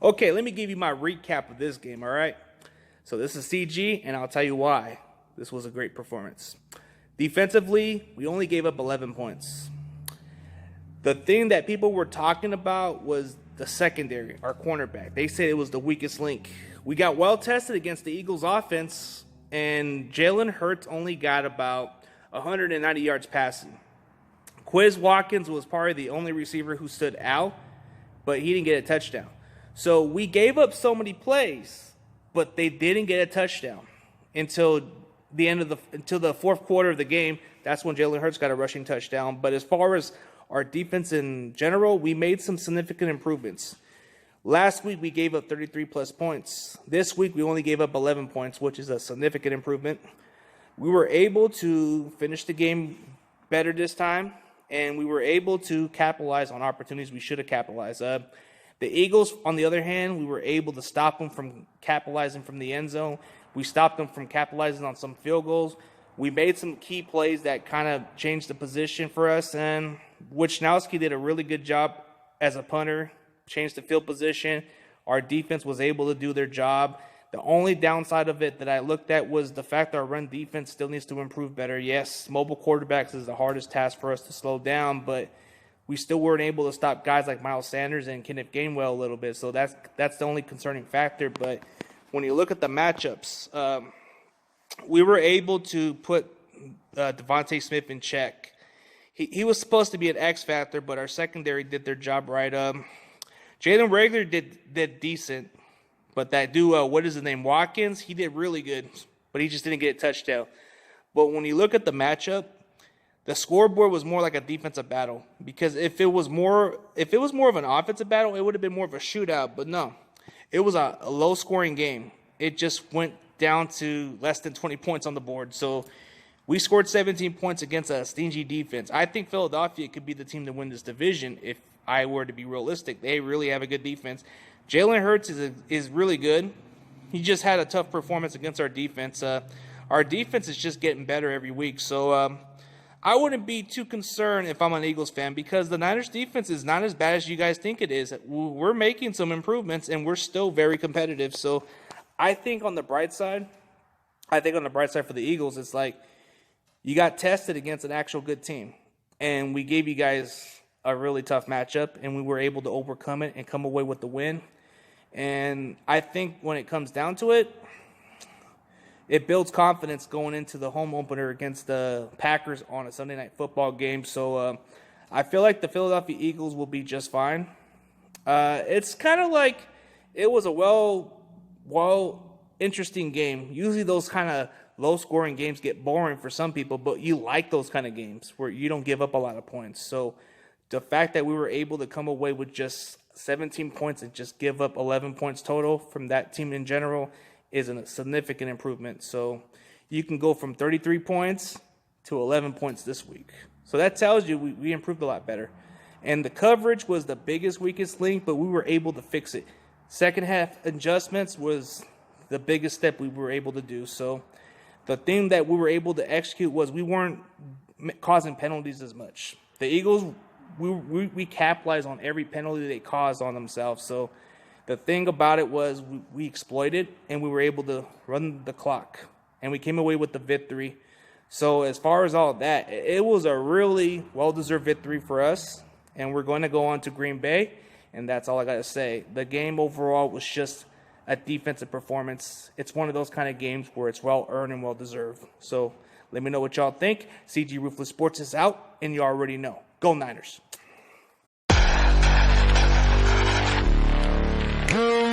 Okay, let me give you my recap of this game, all right? So this is CG, and I'll tell you why this was a great performance. Defensively, we only gave up 11 points. The thing that people were talking about was the secondary, our cornerback. They said it was the weakest link. We got well tested against the Eagles offense, and Jalen Hurts only got about 190 yards passing. Quiz Watkins was probably the only receiver who stood out, but he didn't get a touchdown. So we gave up so many plays, but they didn't get a touchdown until the fourth quarter of the game. That's when Jalen Hurts got a rushing touchdown. But as far as our defense in general, we made some significant improvements. Last week, we gave up 33-plus points. This week, we only gave up 11 points, which is a significant improvement. We were able to finish the game better this time, and we were able to capitalize on opportunities we should have capitalized. The Eagles, on the other hand, we were able to stop them from capitalizing from the end zone. We stopped them from capitalizing on some field goals. We made some key plays that kind of changed the position for us, and Wisnowski did a really good job as a punter, changed the field position. Our defense was able to do their job. The only downside of it that I looked at was the fact that our run defense still needs to improve better. Yes, mobile quarterbacks is the hardest task for us to slow down, but we still weren't able to stop guys like Miles Sanders and Kenneth Gainwell a little bit. So that's the only concerning factor. But when you look at the matchups, we were able to put Devontae Smith in check. He was supposed to be an X factor, but our secondary did their job right. Jalen Reagor did decent, but that dude, what is his name, Watkins, he did really good, but he just didn't get a touchdown. But when you look at the matchup, the scoreboard was more like a defensive battle, because if it was more of an offensive battle, it would have been more of a shootout. But no, it was a low-scoring game. It just went down to less than 20 points on the board. So we scored 17 points against a stingy defense. I think Philadelphia could be the team to win this division if I were to be realistic. They really have a good defense. Jalen Hurts is really good. He just had a tough performance against our defense. Our defense is just getting better every week. So I wouldn't be too concerned if I'm an Eagles fan, because the Niners defense is not as bad as you guys think it is. We're making some improvements, and we're still very competitive. So I think on the bright side for the Eagles, it's like you got tested against an actual good team, and we gave you guys a really tough matchup, and we were able to overcome it and come away with the win. And I think when it comes down to it, it builds confidence going into the home opener against the Packers on a Sunday Night Football game. So I feel like the Philadelphia Eagles will be just fine. It's kind of like it was a interesting game. Usually those kind of low-scoring games get boring for some people, but you like those kind of games where you don't give up a lot of points. So the fact that we were able to come away with just 17 points and just give up 11 points total from that team in general is a significant improvement. So you can go from 33 points to 11 points this week. So that tells you we improved a lot better. And the coverage was the biggest, weakest link, but we were able to fix it. Second half adjustments was the biggest step we were able to do. So the thing that we were able to execute was we weren't causing penalties as much. The Eagles, we capitalized on every penalty they caused on themselves. So the thing about it was we exploited, and we were able to run the clock, and we came away with the victory. So as far as all that, it was a really well-deserved victory for us, and we're going to go on to Green Bay, and that's all I got to say. The game overall was just a defensive performance. It's one of those kind of games where it's well-earned and well-deserved. So let me know what y'all think. CG Ruthless Sports is out, and you already know. Go Niners. Go